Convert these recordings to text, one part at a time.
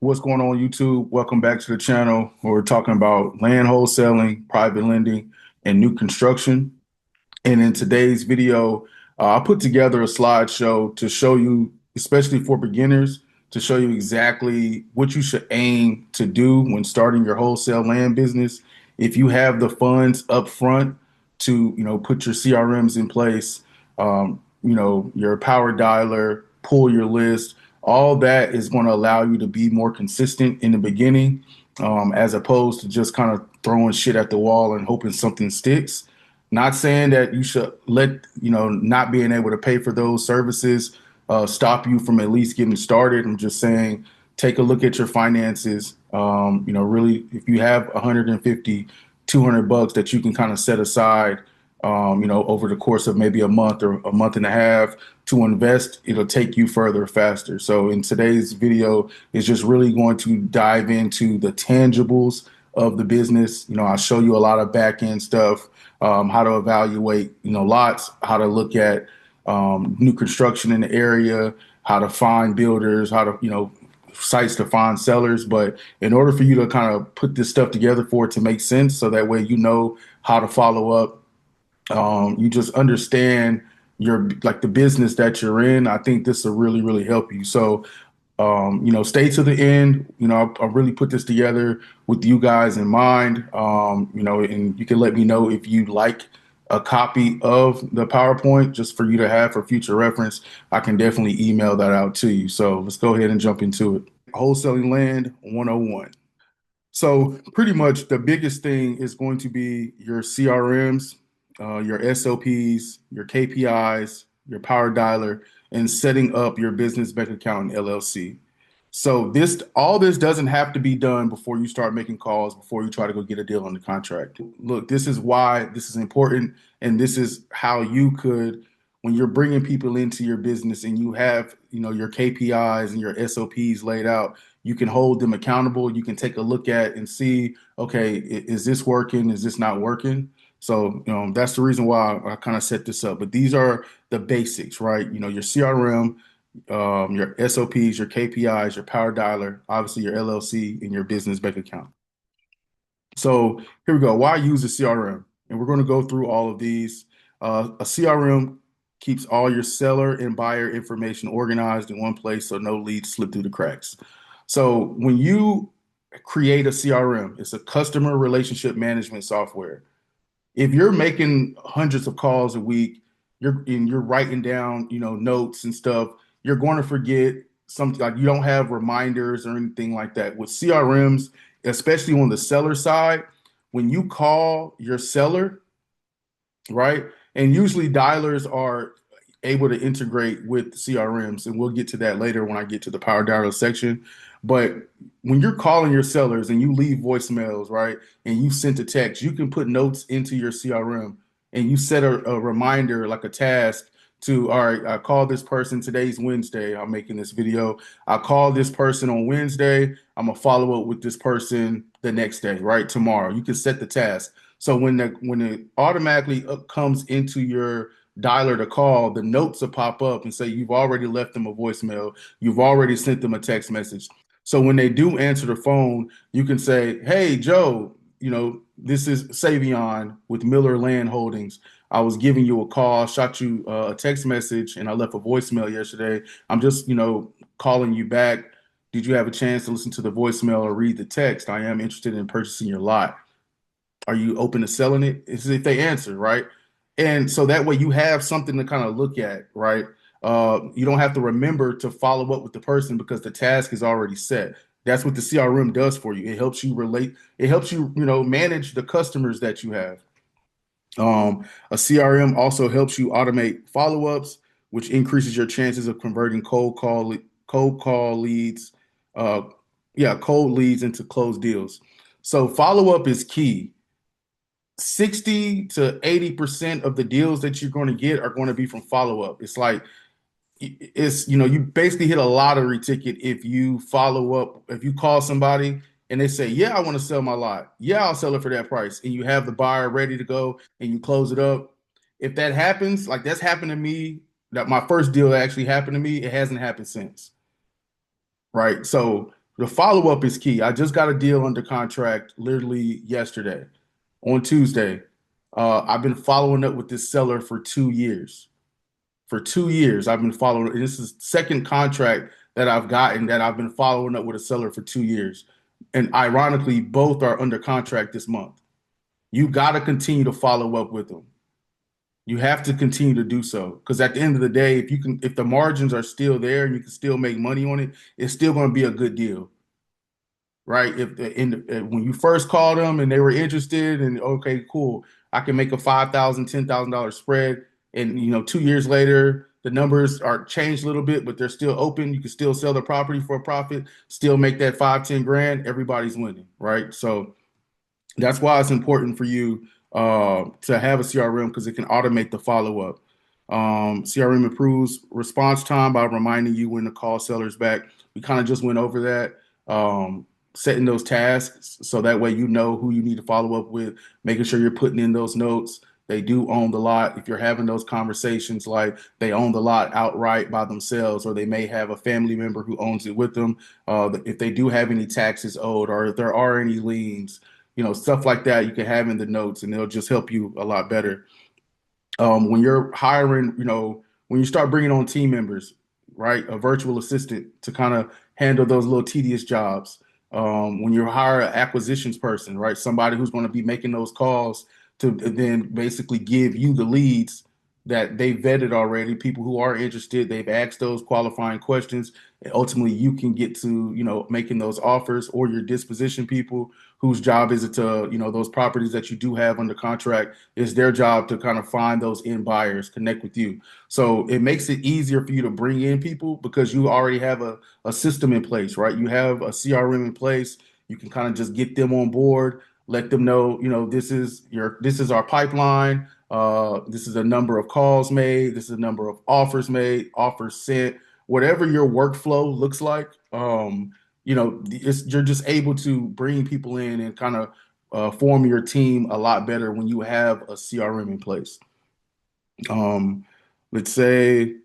What's going on, YouTube? Welcome back to the channel. We're talking about land wholesaling, private lending, and new construction. And in today's video, I put together a slideshow to show you, especially for beginners, to show you exactly what you should aim to do when starting your wholesale land business. If you have the funds up front to, put your CRMs in place, your power dialer, pull your list, all that is going to allow you to be more consistent in the beginning, as opposed to just kind of throwing shit at the wall and hoping something sticks. Not saying that you should let, not being able to pay for those services stop you from at least getting started. I'm just saying, take a look at your finances. Really, if you have 150, 200 bucks that you can kind of set aside, over the course of maybe a month or a month and a half to invest, it'll take you further faster. So in today's video is just really going to dive into the tangibles of the business. I'll show you a lot of back end stuff, how to evaluate, lots, how to look at new construction in the area, how to find builders, how to, sites to find sellers. But in order for you to kind of put this stuff together for it to make sense, so that way you know how to follow up, you just understand your like the business that you're in. I think this will really, really help you. So stay to the end. I really put this together with you guys in mind. And you can let me know if you like a copy of the PowerPoint just for you to have for future reference. I can definitely email that out to you. So let's go ahead and jump into it. Wholesaling land 101. So pretty much the biggest thing is going to be your CRMs, your SOPs, your KPIs, your power dialer, and setting up your business bank account and LLC. So all this doesn't have to be done before you start making calls, before you try to go get a deal on the contract. Look, this is why this is important, and this is how you could, when you're bringing people into your business and you have, your KPIs and your SOPs laid out, you can hold them accountable. You can take a look at and see, okay, is this working? Is this not working? So, that's the reason why I kind of set this up. But these are the basics, right? Your CRM, your SOPs, your KPIs, your power dialer, obviously your LLC, and your business bank account. So here we go. Why use a CRM? And we're going to go through all of these. A CRM keeps all your seller and buyer information organized in one place so no leads slip through the cracks. So when you create a CRM, it's a customer relationship management software. If you're making hundreds of calls a week, you're writing down, notes and stuff, you're going to forget something. Like, you don't have reminders or anything like that. With CRMs, especially on the seller side, when you call your seller, right? And usually dialers are able to integrate with CRMs, and we'll get to that later when I get to the power dialer section. But when you're calling your sellers and you leave voicemails, right, and you sent a text, you can put notes into your CRM and you set a reminder, like a task to, all right, I called this person, today's Wednesday, I'm making this video. I called this person on Wednesday. I'm gonna follow up with this person the next day, right? Tomorrow. You can set the task. So when it automatically comes into your dialer to call, the notes will pop up and say you've already left them a voicemail, you've already sent them a text message. So when they do answer the phone, you can say, "Hey, Joe, this is Savion with Miller Land Holdings. I was giving you a call, shot you a text message, and I left a voicemail yesterday. I'm just, calling you back. Did you have a chance to listen to the voicemail or read the text? I am interested in purchasing your lot. Are you open to selling it?" It's if they answer, right? And so that way you have something to kind of look at, right? You don't have to remember to follow up with the person because the task is already set. That's what the CRM does for you. It helps you relate. It helps you, manage the customers that you have. A CRM also helps you automate follow-ups, which increases your chances of converting cold call leads, uh, cold leads into closed deals. So follow-up is key. 60 to 80% of the deals that you're going to get are going to be from follow-up. It's like, you basically hit a lottery ticket if you follow up, if you call somebody and they say, "Yeah, I want to sell my lot. Yeah, I'll sell it for that price." And you have the buyer ready to go and you close it up. If that happens, like that's happened to me, that my first deal actually happened to me, it hasn't happened since. Right. So The follow up is key. I just got a deal under contract literally yesterday on Tuesday. I've been following up with this seller for 2 years. For 2 years, I've been following. This is second contract that I've gotten that I've been following up with a seller for 2 years. And ironically, both are under contract this month. You got to continue to follow up with them. You have to continue to do so because at the end of the day, if the margins are still there and you can still make money on it, it's still going to be a good deal, right? When you first called them and they were interested, and okay, cool, I can make a $5,000, $10,000 spread, and 2 years later, the numbers are changed a little bit, but they're still open. You can still sell the property for a profit, still make that 5, 10 grand. Everybody's winning, right? So that's why it's important for you to have a CRM because it can automate the follow up. CRM improves response time by reminding you when to call sellers back. We kind of just went over that. Setting those tasks so that way you know who you need to follow up with, making sure you're putting in those notes. They do own the lot. If you're having those conversations, like they own the lot outright by themselves, or they may have a family member who owns it with them. If they do have any taxes owed, or if there are any liens, stuff like that, you can have in the notes, and they'll just help you a lot better. When you're hiring, when you start bringing on team members, right, a virtual assistant to kind of handle those little tedious jobs. When you hire an acquisitions person, right, somebody who's going to be making those calls to then basically give you the leads that they vetted already, people who are interested, they've asked those qualifying questions, and ultimately you can get to, making those offers, or your disposition people whose job is it to, those properties that you do have under contract, it's their job to kind of find those end buyers, connect with you. So it makes it easier for you to bring in people because you already have a system in place, right? You have a CRM in place. You can kind of just get them on board, let them know, this is our pipeline. This is a number of calls made. This is a number of offers made, offers sent, whatever your workflow looks like. You're just able to bring people in and kind of form your team a lot better when you have a CRM in place. Um, let's say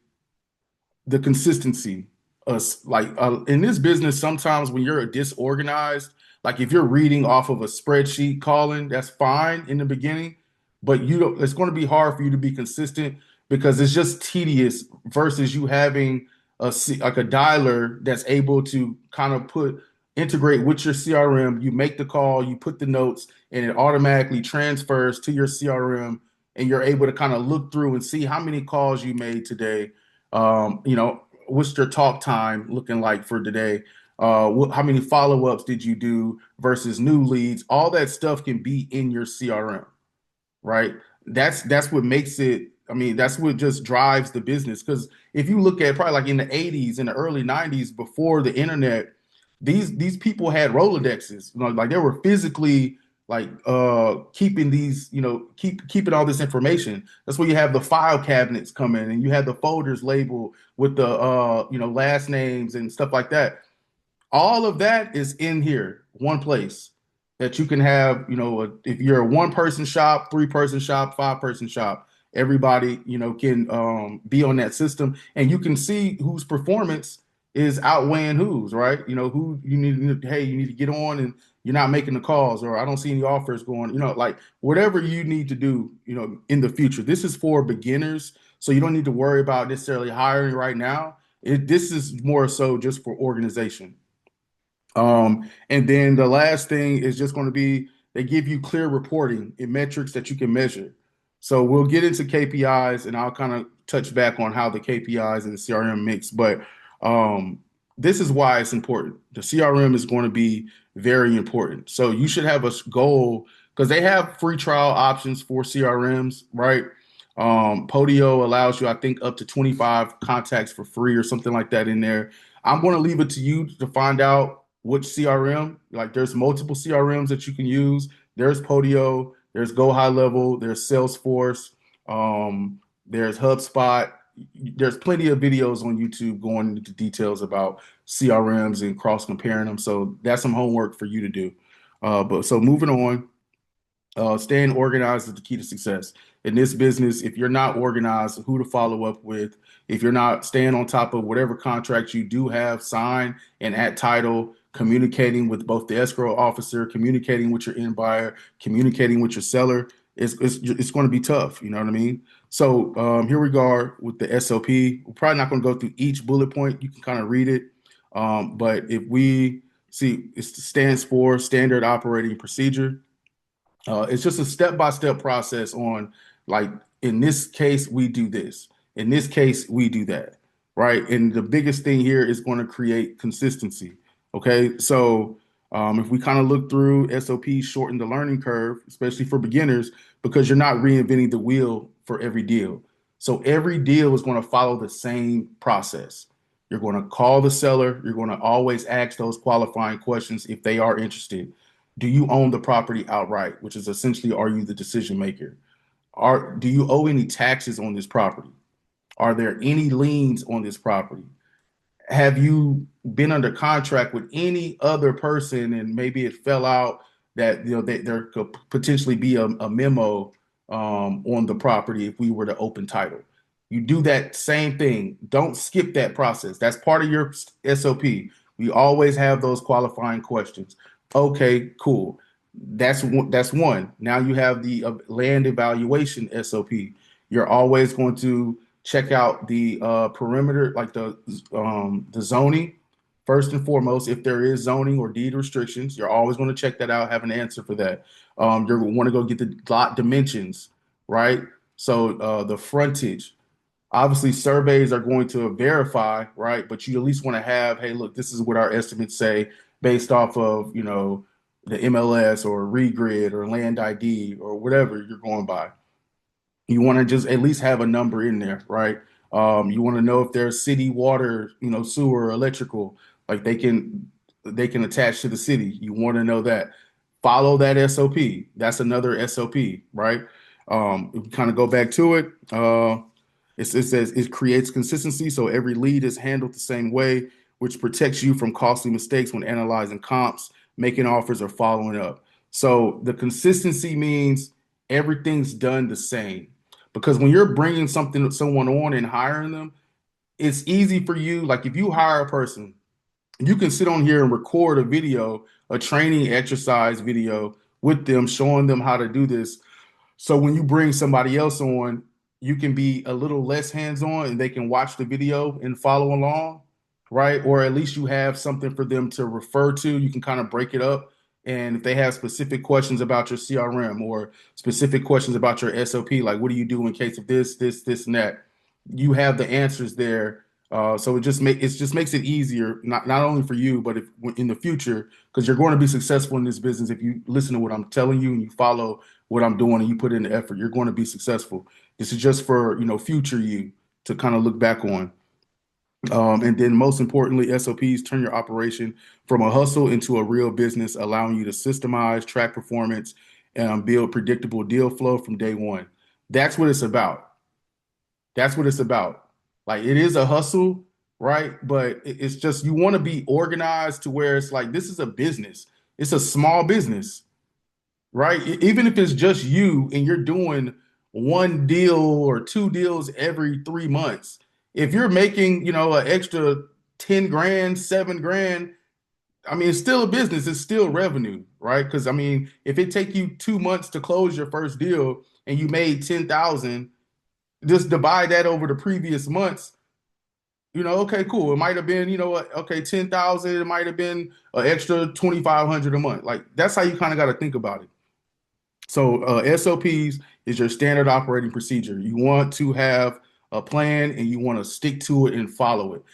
the consistency. In this business, sometimes when you're disorganized, like if you're reading off of a spreadsheet calling, that's fine in the beginning, but you don't, it's going to be hard for you to be consistent because it's just tedious versus you having like a dialer that's able to kind of integrate with your CRM. You make the call, you put the notes, and it automatically transfers to your CRM, and you're able to kind of look through and see how many calls you made today. What's your talk time looking like for today? How many follow-ups did you do versus new leads? All that stuff can be in your CRM, right? That's what makes it. I mean, that's what just drives the business. Because if you look at probably like in the '80s, in the early '90s, before the internet, these people had Rolodexes. Like they were physically like keeping these, keeping all this information. That's where you have the file cabinets coming, and you have the folders labeled with the last names and stuff like that. All of that is in here, one place that you can have, if you're a one-person shop, three-person shop, five-person shop, everybody, can be on that system, and you can see whose performance is outweighing whose, right? Who hey, you need to get on and you're not making the calls, or I don't see any offers going, like whatever you need to do, in the future. This is for beginners, so you don't need to worry about necessarily hiring right now. This is more so just for organization. And then the last thing is just going to be they give you clear reporting and metrics that you can measure. So we'll get into KPIs and I'll kind of touch back on how the KPIs and the CRM mix. But um, this is why it's important. The CRM is going to be very important. So you should have a goal because they have free trial options for CRMs, right? Podio allows you, I think, up to 25 contacts for free or something like that in there. I'm going to leave it to you to find out which CRM. Like there's multiple CRMs that you can use. There's Podio, there's Go High Level, there's Salesforce, there's HubSpot. There's plenty of videos on YouTube going into details about CRMs and cross comparing them. So that's some homework for you to do. But so moving on, staying organized is the key to success. In this business, if you're not organized, who to follow up with, if you're not staying on top of whatever contract you do have signed and at title, communicating with both the escrow officer, communicating with your end buyer, communicating with your seller. It's going to be tough. You know what I mean? So here we go with the SOP. We're probably not going to go through each bullet point. You can kind of read it. But if we see, it stands for standard operating procedure. It's just a step-by-step process on, like, in this case, we do this. In this case, we do that, right? And the biggest thing here is going to create consistency. Okay, so if we kind of look through SOP, shorten the learning curve, especially for beginners, because you're not reinventing the wheel for every deal. So every deal is going to follow the same process. You're going to call the seller. You're going to always ask those qualifying questions if they are interested. Do you own the property outright, which is essentially, are you the decision maker? Do you owe any taxes on this property? Are there any liens on this property? Have you been under contract with any other person and maybe it fell out that there could potentially be a memo on the property if we were to open title? You do that same thing. Don't skip that process. That's part of your SOP. We always have those qualifying questions. Okay, cool. That's one. Now you have the land evaluation SOP. You're always going to check out the perimeter, like the zoning. First and foremost, if there is zoning or deed restrictions, you're always going to check that out, have an answer for that. You're going to want to go get the lot dimensions, right? So the frontage. Obviously, surveys are going to verify, right? But you at least want to have, hey, look, this is what our estimates say based off of, the MLS or Regrid or Land ID or whatever you're going by. You want to just at least have a number in there, right? You want to know if there's city water, sewer, electrical, like they can attach to the city. You want to know that. Follow that SOP. That's another SOP, right? If we kind of go back to it, it says it creates consistency, so every lead is handled the same way, which protects you from costly mistakes when analyzing comps, making offers, or following up. So the consistency means everything's done the same. Because when you're bringing someone on and hiring them, it's easy for you. Like if you hire a person, you can sit on here and record a video, a training exercise video with them, showing them how to do this. So when you bring somebody else on, you can be a little less hands-on and they can watch the video and follow along, right? Or at least you have something for them to refer to. You can kind of break it up. And if they have specific questions about your CRM or specific questions about your SOP, like what do you do in case of this, and that, you have the answers there. So it just makes it easier, not only for you, but if in the future, because you're going to be successful in this business if you listen to what I'm telling you and you follow what I'm doing and you put in the effort, you're going to be successful. This is just for, future you to kind of look back on. And then most importantly, SOPs turn your operation from a hustle into a real business, allowing you to systemize, track performance, and build predictable deal flow from day one. That's what it's about. That's what it's about. Like it is a hustle, right? But it's just you want to be organized to where it's like this is a business. It's a small business, right? Even if it's just you and you're doing one deal or two deals every 3 months, if you're making, an extra 10 grand, 7 grand, I mean, it's still a business, it's still revenue, right? Because I mean, if it take you 2 months to close your first deal and you made 10,000, just divide that over the previous months. Okay, cool. It might have been, okay, 10,000, it might have been an extra 2,500 a month. Like that's how you kind of got to think about it. So SOPs is your standard operating procedure. You want to have a plan and you want to stick to it and follow it.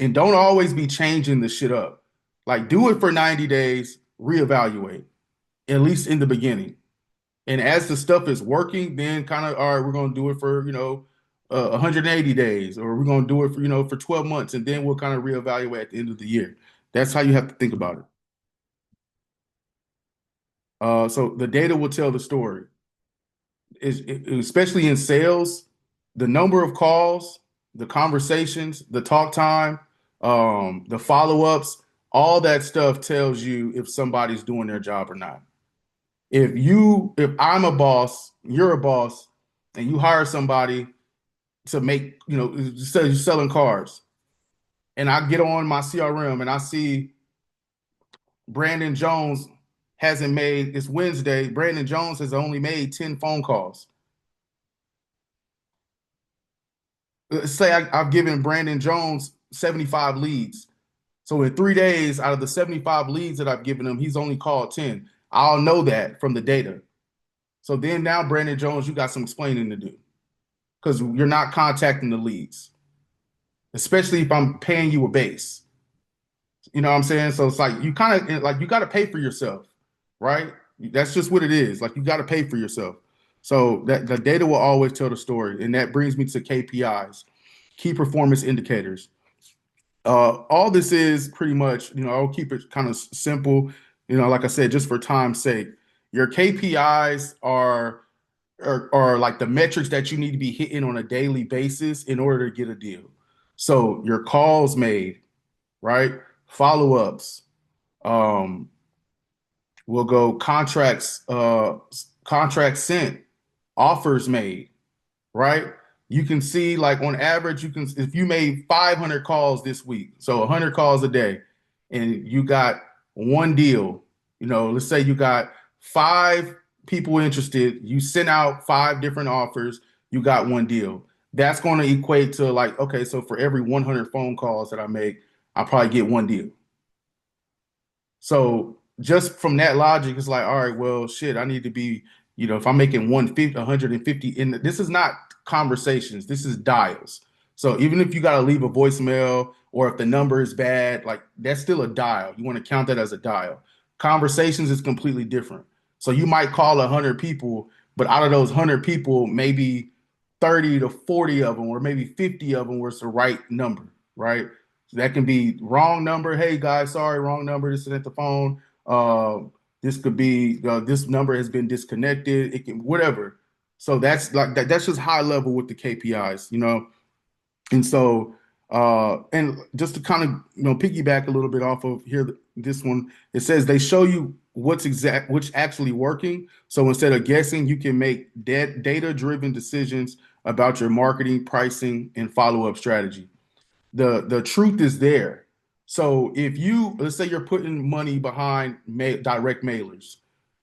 And don't always be changing the shit up. Like do it for 90 days, reevaluate, at least in the beginning. And as the stuff is working, then kind of, all right, we're going to do it for, 180 days, or we're going to do it for, for 12 months. And then we'll kind of reevaluate at the end of the year. That's how you have to think about it. So the data will tell the story. Especially in sales, the number of calls, the conversations, the talk time, the follow-ups, all that stuff tells you if somebody's doing their job or not. If I'm a boss, you're a boss, and you hire somebody to make, say you're selling cars, and I get on my CRM and I see Brandon Jones hasn't made, it's Wednesday, Brandon Jones has only made 10 phone calls. Let's say I've given Brandon Jones 75 leads. So in 3 days, out of the 75 leads that I've given him, he's only called 10. I'll know that from the data. So then now, Brandon Jones, you got some explaining to do because you're not contacting the leads, especially if I'm paying you a base. You know what I'm saying? So it's like you kind of like you got to pay for yourself, right? That's just what it is. Like you got to pay for yourself. So that the data will always tell the story, and that brings me to KPIs, key performance indicators. All this is pretty much, I'll keep it kind of simple. Like I said, just for time's sake, your KPIs are like the metrics that you need to be hitting on a daily basis in order to get a deal. So your calls made, right? Follow-ups. Um, we'll go contracts sent, offers made, right? You can see like on average, if you made 500 calls this week, so 100 calls a day, and you got one deal, let's say you got five people interested, you sent out five different offers, you got one deal. That's going to equate to like, okay, so for every 100 phone calls that I make, I probably get one deal. So just from that logic, it's like, all right, well, shit, I need to be, if I'm making 150, 150, in this is not conversations, this is dials. So even if you got to leave a voicemail or if the number is bad, like that's still a dial. You want to count that as a dial. Conversations is completely different. So you might call 100 people, but out of those 100 people, maybe 30 to 40 of them, or maybe 50 of them was the right number, right? So that can be wrong number. Hey guys, sorry, wrong number. This is at the phone. This could be this number has been disconnected. It can whatever. So that's like that. That's just high level with the KPIs. And so and just to kind of piggyback a little bit off of here, this one it says they show you which actually working. So instead of guessing, you can make data driven decisions about your marketing, pricing, and follow up strategy. The truth is there. So if let's say you're putting money behind direct mailers,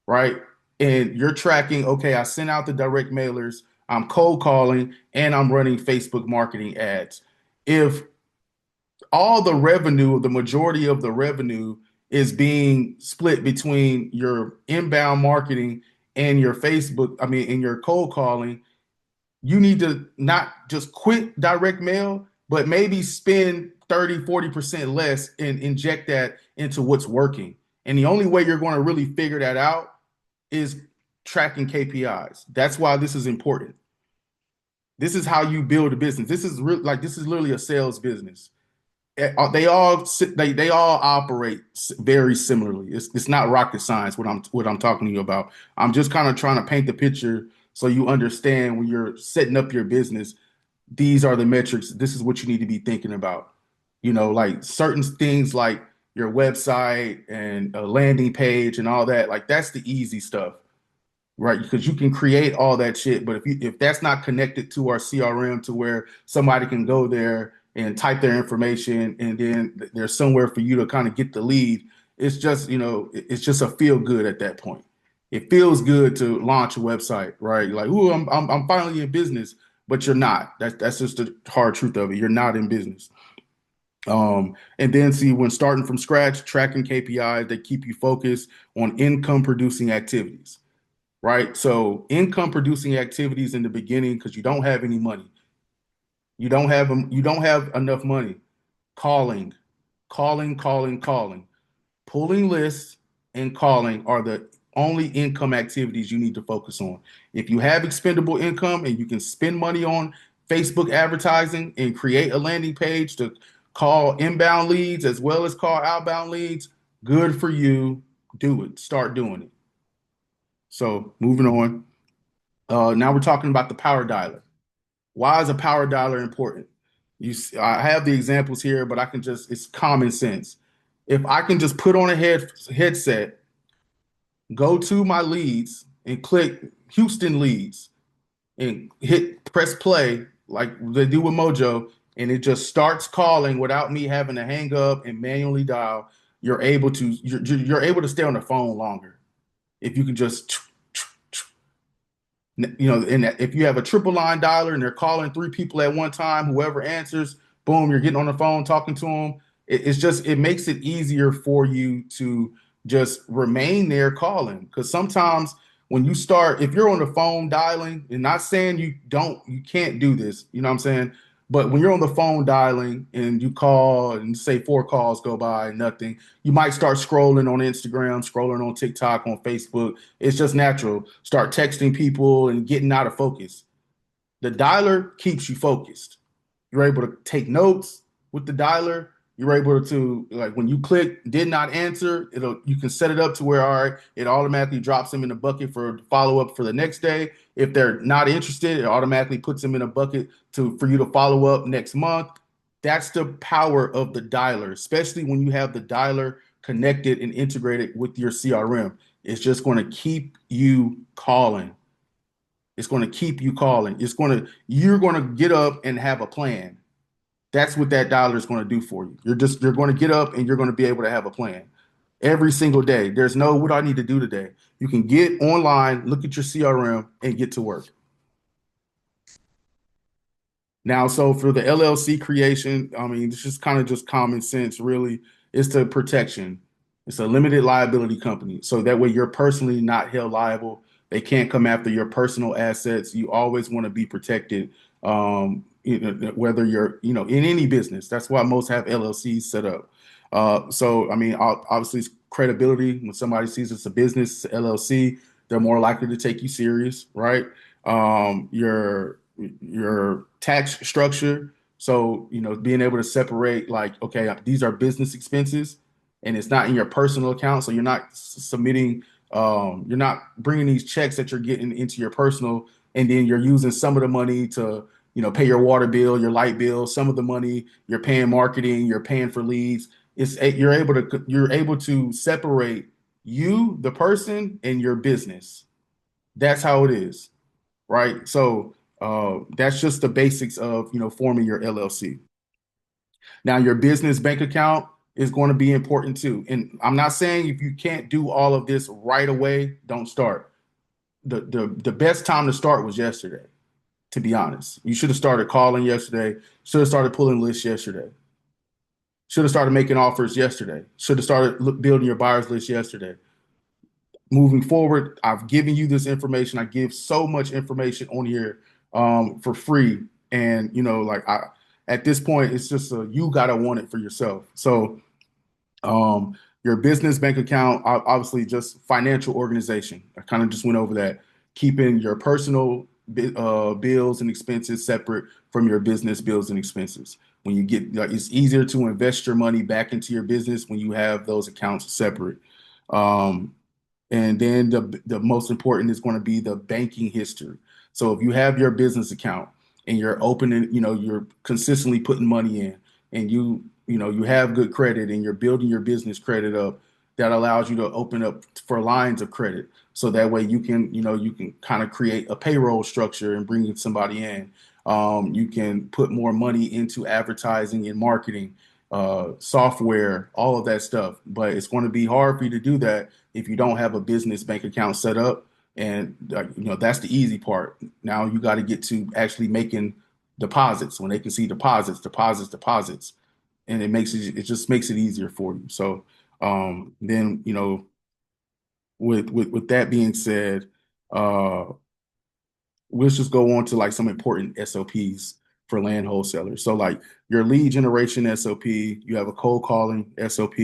right? And you're tracking, okay, I sent out the direct mailers, I'm cold calling, and I'm running Facebook marketing ads. If all the revenue, the majority of the revenue is being split between your inbound marketing and your Facebook, I mean, and your cold calling, you need to not just quit direct mail, but maybe spend 30-40% less and inject that into what's working. And the only way you're going to really figure that out is tracking KPIs. That's why this is important. This is how you build a business. This is this is literally a sales business. They all operate very similarly. It's not rocket science what I'm talking to you about. I'm just kind of trying to paint the picture so you understand when you're setting up your business, these are the metrics. This is what you need to be thinking about. Like certain things like your website and a landing page and all that, like that's the easy stuff, right? Because you can create all that shit, but if that's not connected to our CRM to where somebody can go there and type their information and then there's somewhere for you to kind of get the lead, it's just, it's just a feel good at that point. It feels good to launch a website, right? Like, ooh, I'm finally in business, but you're not. That's just the hard truth of it. You're not in business. And then see when starting from scratch, tracking KPIs that keep you focused on income producing activities, right? So income producing activities in the beginning because you don't have any money. You don't have enough money. Calling, calling. Pulling lists and calling are the only income activities you need to focus on. If you have expendable income and you can spend money on Facebook advertising and create a landing page to call inbound leads as well as call outbound leads, good for you. Do it. Start doing it. So moving on. Now we're talking about the power dialer. Why is a power dialer important? I have the examples here, but it's common sense. If I can just put on a headset, go to my leads and click Houston leads and press play like they do with Mojo, and it just starts calling without me having to hang up and manually dial. you're able to stay on the phone longer if you can just and if you have a triple line dialer and they're calling three people at one time, whoever answers, boom, you're getting on the phone talking to them. It makes it easier for you to just remain there calling. Because sometimes when you start, if you're on the phone dialing, and not saying you can't do this, you know what I'm saying? But when you're on the phone dialing and you call and say four calls go by, nothing, you might start scrolling on Instagram, scrolling on TikTok, on Facebook. It's just natural. Start texting people and getting out of focus. The dialer keeps you focused. You're able to take notes with the dialer. You're able to, like, when you click did not answer, you can set it up to where, all right, it automatically drops them in the bucket for follow up for the next day. If they're not interested, it automatically puts them in a bucket for you to follow up next month. That's the power of the dialer, especially when you have the dialer connected and integrated with your CRM. It's just going to keep you calling. It's going to keep you calling. You're going to get up and have a plan. That's what that dialer is going to do for you. You're going to get up and you're going to be able to have a plan every single day. There's no, what do I need to do today? You can get online, look at your CRM, and get to work. Now, so for the LLC creation, I mean, it's just kind of just common sense, really. It's the protection. It's a limited liability company. So that way you're personally not held liable. They can't come after your personal assets. You always want to be protected, whether you're, in any business. That's why most have LLCs set up. So, I mean, obviously, it's credibility. When somebody sees it's a business, it's a LLC, they're more likely to take you serious, right? Your tax structure. So, being able to separate, like, okay, these are business expenses and it's not in your personal account. So you're not submitting, you're not bringing these checks that you're getting into your personal, and then you're using some of the money to, pay your water bill, your light bill, some of the money you're paying marketing, you're paying for leads. You're able to separate you, the person, and your business. That's how it is, right? So that's just the basics of forming your LLC. Now, your business bank account is going to be important too. And I'm not saying if you can't do all of this right away, don't start. The best time to start was yesterday, to be honest. You should have started calling yesterday, should have started pulling lists yesterday, should have started making offers yesterday, should have started building your buyers list yesterday. Moving forward, I've given you this information. I give so much information on here for free. And, at this point, it's just you got to want it for yourself. So, your business bank account, obviously, just financial organization. I kind of just went over that. Keeping your personal bills and expenses separate from your business bills and expenses. When you get, it's easier to invest your money back into your business when you have those accounts separate. Um, and then the most important is going to be the banking history. So if you have your business account and you're opening, you're consistently putting money in, and you have good credit and you're building your business credit up, that allows you to open up for lines of credit. So that way you can kind of create a payroll structure and bring somebody in. You can put more money into advertising and marketing, software, all of that stuff. But it's going to be hard for you to do that if you don't have a business bank account set up. And that's the easy part. Now you got to get to actually making deposits. When they can see deposits, deposits, deposits, and it just makes it easier for you. So then with that being said, uh, let's just go on to like some important SOPs for land wholesalers. So like your lead generation SOP, you have a cold calling SOP,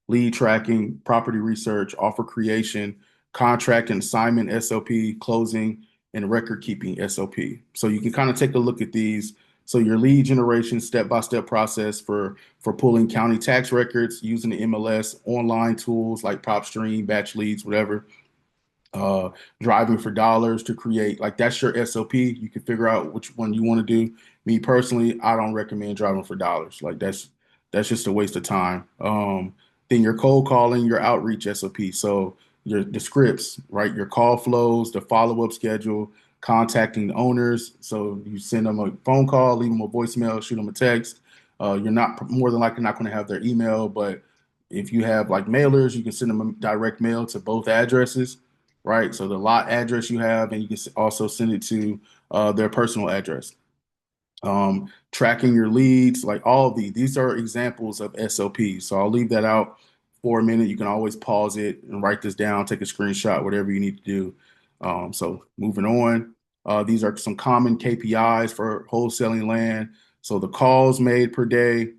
lead tracking, property research, offer creation, contract and assignment SOP, closing, and record keeping SOP. So you can kind of take a look at these. So your lead generation step-by-step process for pulling county tax records using the MLS, online tools like PropStream, Batch Leads, whatever, uh, driving for dollars to create, like, that's your SOP. You can figure out which one you want to do. Me personally, I don't recommend driving for dollars. Like that's just a waste of time. Then your cold calling, your outreach SOP. So the scripts, right? Your call flows, the follow-up schedule, contacting the owners. So you send them a phone call, leave them a voicemail, shoot them a text. You're not more than likely not going to have their email, but If you have like mailers, you can send them a direct mail to both addresses, right? So the lot address you have, and you can also send it to their personal address. Tracking your leads, like all of these are examples of SOPs. So I'll leave that out for a minute. You can always pause it and write this down, take a screenshot, whatever you need to do. So moving on, these are some common KPIs for wholesaling land. So the calls made per day,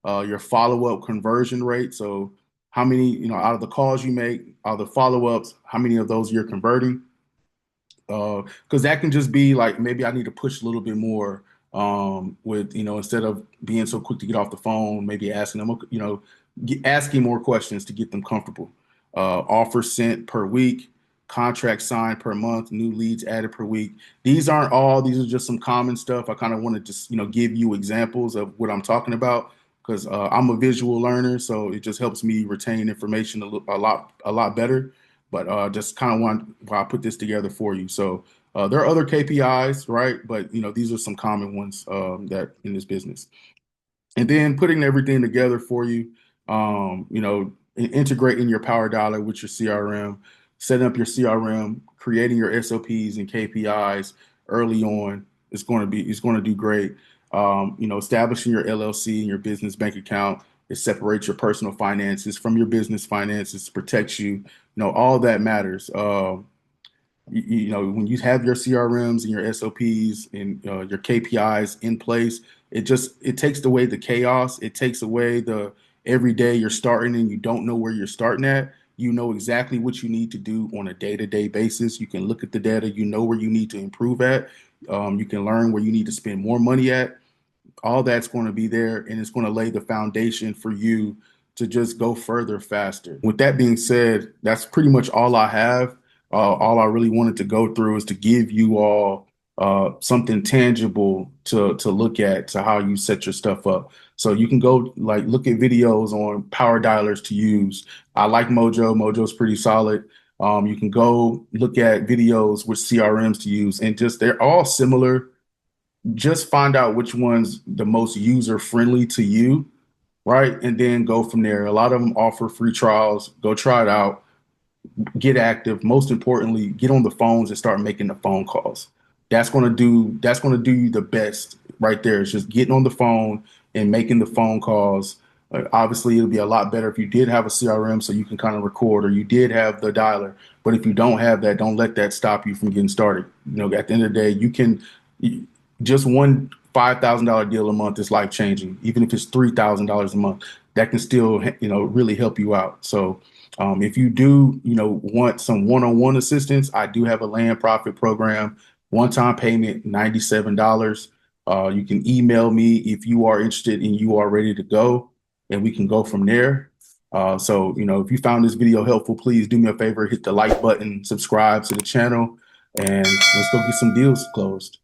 your follow-up conversion rate. So how many, out of the calls you make, out of the follow-ups, how many of those you're converting? Because that can just be like, maybe I need to push a little bit more with, instead of being so quick to get off the phone, maybe asking them, asking more questions to get them comfortable. Offer sent per week, contract signed per month, new leads added per week. These aren't all, these are just some common stuff. I kind of wanted to, give you examples of what I'm talking about because I'm a visual learner, so it just helps me retain information a lot better. But just kind of want why I put this together for you. So there are other KPIs, right? But these are some common ones that in this business. And then putting everything together for you, integrating your Power Dollar with your CRM, setting up your CRM, creating your SOPs and KPIs early on. It's going to do great. Establishing your LLC and your business bank account. It separates your personal finances from your business finances, protects you. All that matters. When you have your CRMs and your SOPs and your KPIs in place, it takes away the chaos. It takes away the every day you're starting and you don't know where you're starting at. You know exactly what you need to do on a day-to-day basis. You can look at the data. You know where you need to improve at. You can learn where you need to spend more money at. All that's going to be there, and it's going to lay the foundation for you to just go further faster. With that being said, that's pretty much all I have. All I really wanted to go through is to give you all something tangible to look at to how you set your stuff up. So you can go like look at videos on power dialers to use. I like Mojo. Mojo's pretty solid. You can go look at videos with CRMs to use, and just they're all similar. Just find out which one's the most user friendly to you, right? And then go from there. A lot of them offer free trials. Go try it out, get active. Most importantly, get on the phones and start making the phone calls. That's going to do you the best right there. It's just getting on the phone and making the phone calls. Obviously, it'll be a lot better if you did have a CRM so you can kind of record, or you did have the dialer. But if you don't have that, don't let that stop you from getting started. At the end of the day, you can just one $5,000 deal a month is life changing. Even if it's $3,000 a month, that can still really help you out. So if you do want some one-on-one assistance, I do have a land profit program. One-time payment, $97. You can email me if you are interested and you are ready to go, and we can go from there. If you found this video helpful, please do me a favor, hit the like button, subscribe to the channel, and let's go get some deals closed.